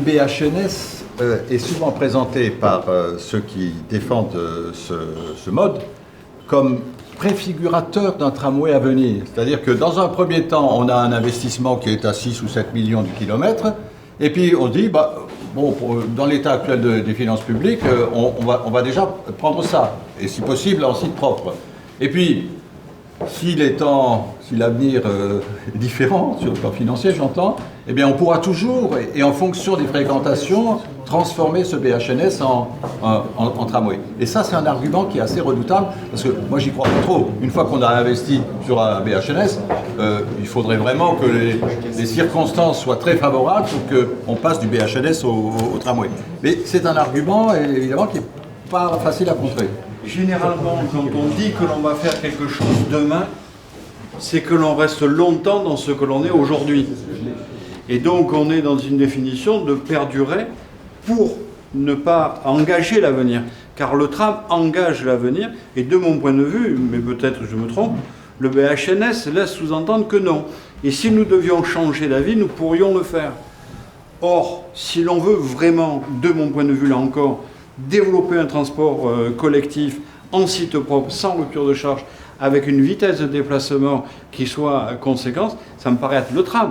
BHNS est souvent présenté par ceux qui défendent ce mode comme préfigurateur d'un tramway à venir. C'est-à-dire que dans un premier temps, on a un investissement qui est à 6 ou 7 millions du kilomètre, et puis on dit, dans l'état actuel des finances publiques, on va déjà prendre ça, et si possible en site propre. Et puis, si l'avenir est différent, sur le plan financier j'entends, eh bien on pourra toujours, et en fonction des fréquentations, transformer ce BHNS en tramway. Et ça, c'est un argument qui est assez redoutable, parce que moi j'y crois pas trop. Une fois qu'on a investi sur un BHNS, il faudrait vraiment que les circonstances soient très favorables pour qu'on passe du BHNS au tramway. Mais c'est un argument, évidemment, qui n'est pas facile à contrer. Généralement, quand on dit que l'on va faire quelque chose demain, c'est que l'on reste longtemps dans ce que l'on est aujourd'hui. Et donc on est dans une définition de perdurer pour ne pas engager l'avenir. Car le tram engage l'avenir, et de mon point de vue, mais peut-être je me trompe, le BHNS laisse sous-entendre que non. Et si nous devions changer d'avis, nous pourrions le faire. Or, si l'on veut vraiment, de mon point de vue là encore, développer un transport collectif en site propre, sans rupture de charge, avec une vitesse de déplacement qui soit conséquente, ça me paraît être le tram.